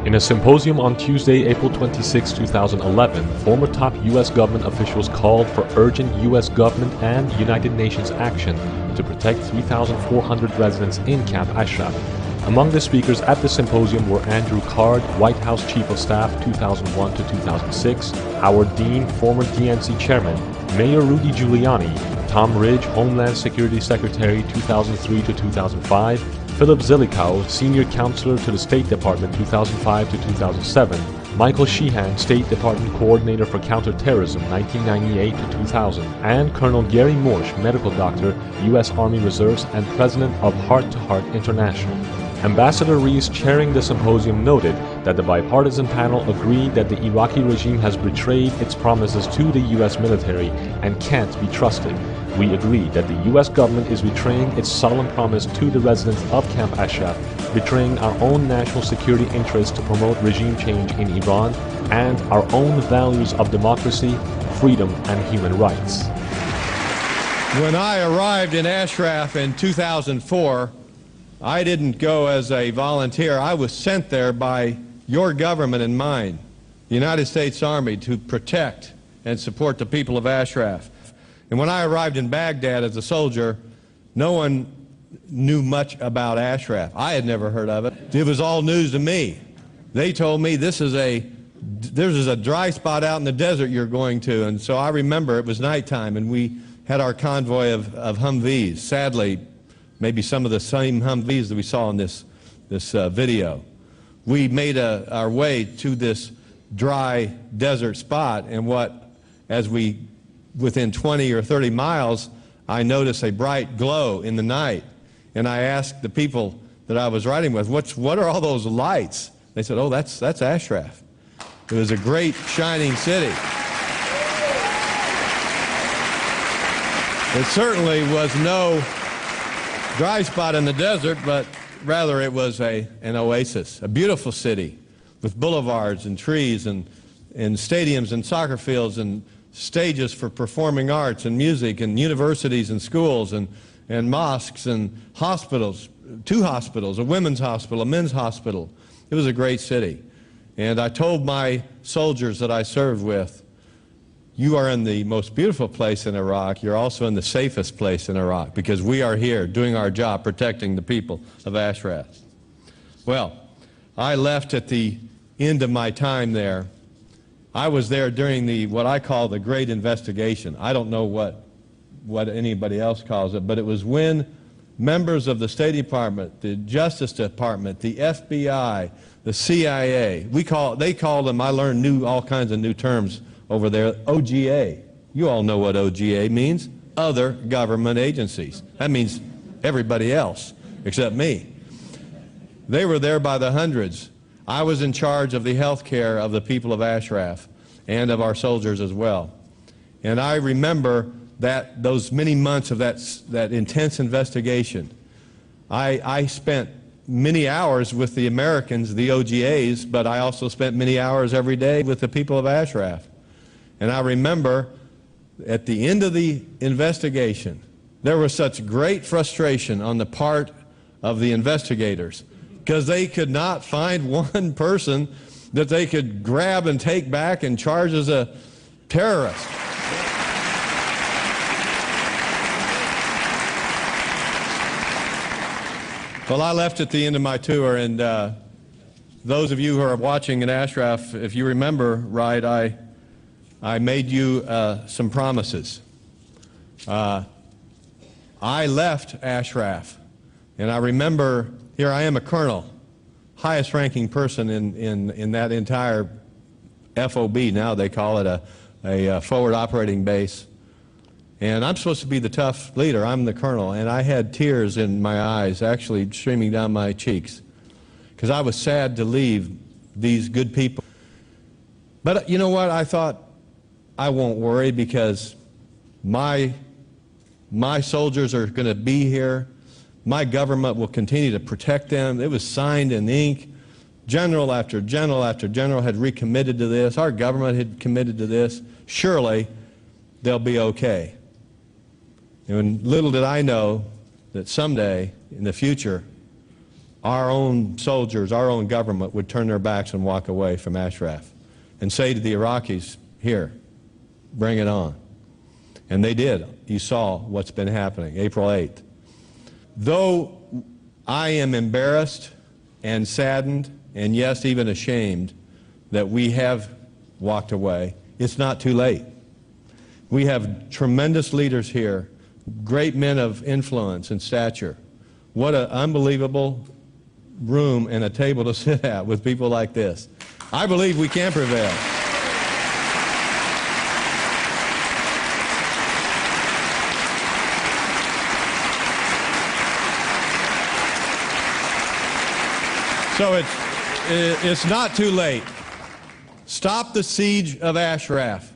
In a symposium on Tuesday, April 26, 2011, former top U.S. government officials called for urgent U.S. government and United Nations action to protect 3,400 residents in Camp Ashraf. Among the speakers at the symposium were Andrew Card, White House Chief of Staff 2001 to 2006, Howard Dean, former DNC Chairman, Mayor Rudy Giuliani, Tom Ridge, Homeland Security Secretary 2003 to 2005, Philip Zelikow, Senior Counselor to the State Department 2005 to 2007, Michael Sheehan, State Department Coordinator for Counterterrorism 1998 to 2000, and Colonel Gary Morsh, Medical Doctor, U.S. Army Reserves and President of Heart to Heart International. Ambassador Rees, chairing the symposium, noted that the bipartisan panel agreed that the Iraqi regime has betrayed its promises to the U.S. military and can't be trusted. We agree that the U.S. government is betraying its solemn promise to the residents of Camp Ashraf, betraying our own national security interests to promote regime change in Iran, and our own values of democracy, freedom, and human rights. When I arrived in Ashraf in 2004, I didn't go as a volunteer. I was sent there by your government and mine, the United States Army, to protect and support the people of Ashraf. And when I arrived in Baghdad as a soldier, no one knew much about Ashraf. I had never heard of it. It was all news to me. They told me there's a dry spot out in the desert you're going to. And so I remember it was nighttime and we had our convoy of Humvees. Sadly, maybe some of the same Humvees that we saw in this video. We made our way to this dry desert spot, and within 20 or 30 miles, I noticed a bright glow in the night. And I asked the people that I was riding with, what are all those lights? They said, oh, that's Ashraf. It was a great shining city. It certainly was no dry spot in the desert, but rather it was an oasis, a beautiful city with boulevards and trees and stadiums and soccer fields and stages for performing arts and music and universities and schools and mosques and hospitals, 2 hospitals, a women's hospital, a men's hospital. It was a great city. And I told my soldiers that I served with, you are in the most beautiful place in Iraq. You're also in the safest place in Iraq because we are here doing our job protecting the people of Ashraf. Well, I left at the end of my time there. I was there during what I call the Great Investigation. I don't know what anybody else calls it, but it was when members of the State Department, the Justice Department, the FBI, the CIA, they call them, I learned all kinds of new terms over there, OGA. You all know what OGA means, other government agencies. That means everybody else except me. They were there by the hundreds. I was in charge of the health care of the people of Ashraf and of our soldiers as well. And I remember those many months of that intense investigation. I spent many hours with the Americans, the OGAs, but I also spent many hours every day with the people of Ashraf. And I remember at the end of the investigation, there was such great frustration on the part of the investigators because they could not find one person that they could grab and take back and charge as a terrorist. Well, I left at the end of my tour, and those of you who are watching in Ashraf, if you remember right, I made you some promises. I left Ashraf, and I remember, here I am a colonel, highest ranking person in that entire FOB, now they call it a forward operating base. And I'm supposed to be the tough leader, I'm the colonel, and I had tears in my eyes, actually streaming down my cheeks, because I was sad to leave these good people. But you know what, I thought, I won't worry because my soldiers are going to be here. My government will continue to protect them. It was signed in ink. General after general after general had recommitted to this. Our government had committed to this. Surely they'll be okay. And little did I know that someday in the future, our own soldiers, our own government would turn their backs and walk away from Ashraf and say to the Iraqis, here, bring it on. And they did. You saw what's been happening, April 8th. Though I am embarrassed and saddened and yes, even ashamed that we have walked away, it's not too late. We have tremendous leaders here, great men of influence and stature. What an unbelievable room and a table to sit at with people like this. I believe we can prevail. So it's not too late. Stop the siege of Ashraf.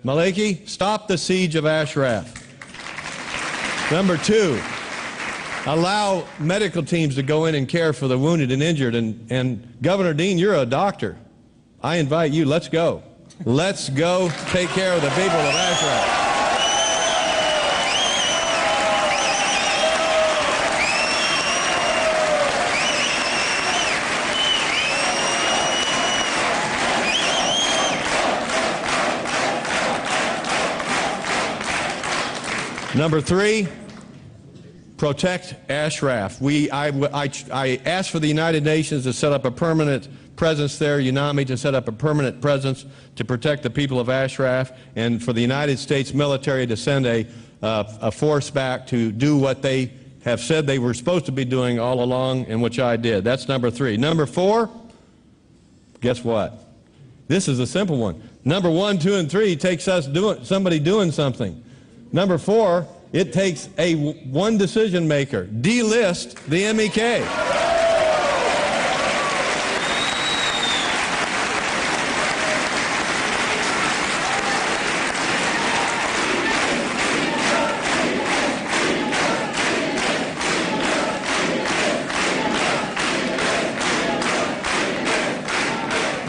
Maliki, stop the siege of Ashraf. Number two, allow medical teams to go in and care for the wounded and injured. And Governor Dean, you're a doctor. I invite you, let's go. Let's go take care of the people of Ashraf. Number three, protect Ashraf. I asked for the United Nations to set up a permanent presence there, UNAMI to set up a permanent presence to protect the people of Ashraf, and for the United States military to send a force back to do what they have said they were supposed to be doing all along, and which I did. That's number three. Number four, guess what? This is a simple one. Number 1, 2, and 3 takes us somebody doing something. Number 4, it takes one decision maker. Delist the MEK.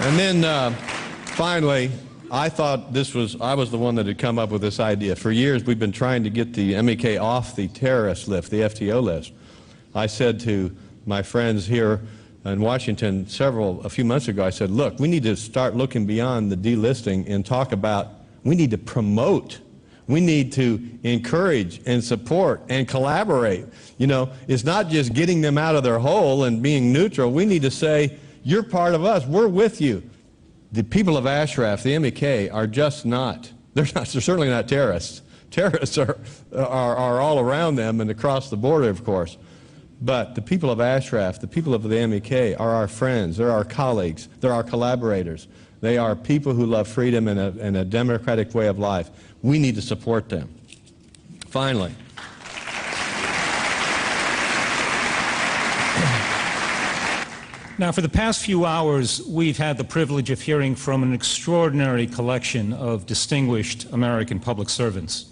And then finally, I thought I was the one that had come up with this idea. For years, we've been trying to get the MEK off the terrorist list, the FTO list. I said to my friends here in Washington a few months ago, I said, look, we need to start looking beyond the delisting and talk about, we need to promote, we need to encourage and support and collaborate. You know, it's not just getting them out of their hole and being neutral. We need to say, you're part of us, we're with you. The people of Ashraf, the MEK, are just not, they're certainly not terrorists. Terrorists are all around them and across the border, of course. But the people of Ashraf, the people of the MEK, are our friends, they're our colleagues, they're our collaborators. They are people who love freedom and a democratic way of life. We need to support them. Finally, now, for the past few hours, we've had the privilege of hearing from an extraordinary collection of distinguished American public servants.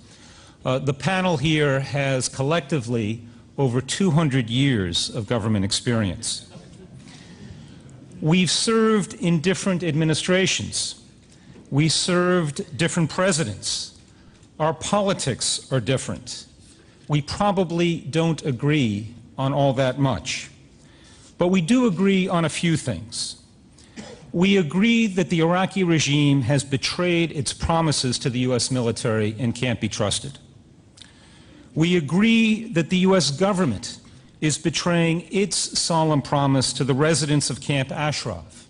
The panel here has collectively over 200 years of government experience. We've served in different administrations. We served different presidents. Our politics are different. We probably don't agree on all that much. But we do agree on a few things. We agree that the Iraqi regime has betrayed its promises to the U.S. military and can't be trusted. We agree that the U.S. government is betraying its solemn promise to the residents of Camp Ashraf.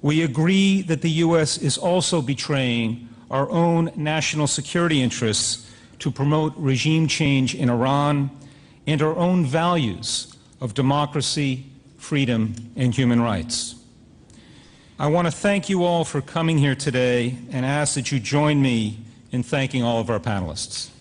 We agree that the U.S. is also betraying our own national security interests to promote regime change in Iran and our own values of democracy, freedom, and human rights. I want to thank you all for coming here today and ask that you join me in thanking all of our panelists.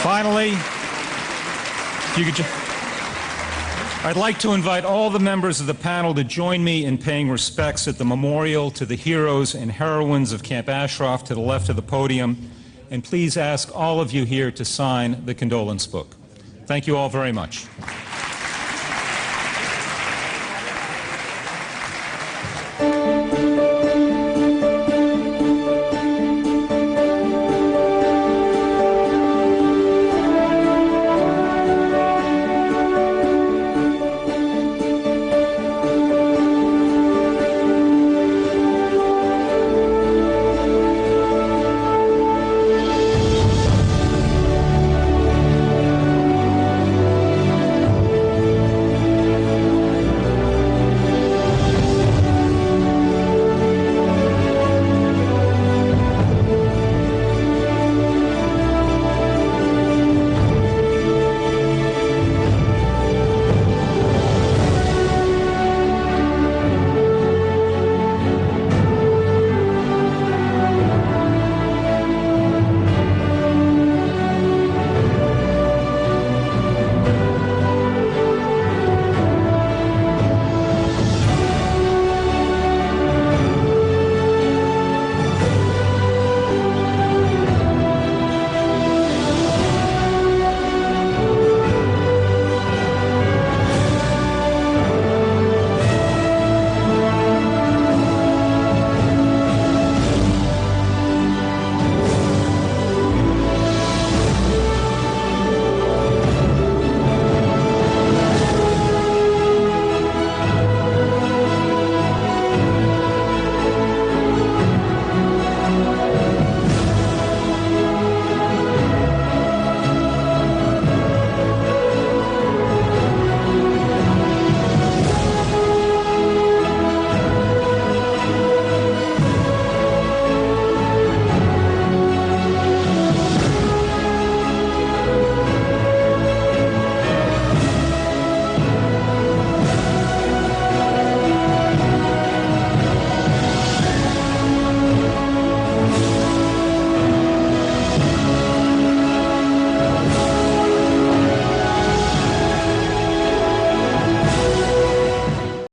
Finally, I'd like to invite all the members of the panel to join me in paying respects at the memorial to the heroes and heroines of Camp Ashraf to the left of the podium. And please ask all of you here to sign the condolence book. Thank you all very much.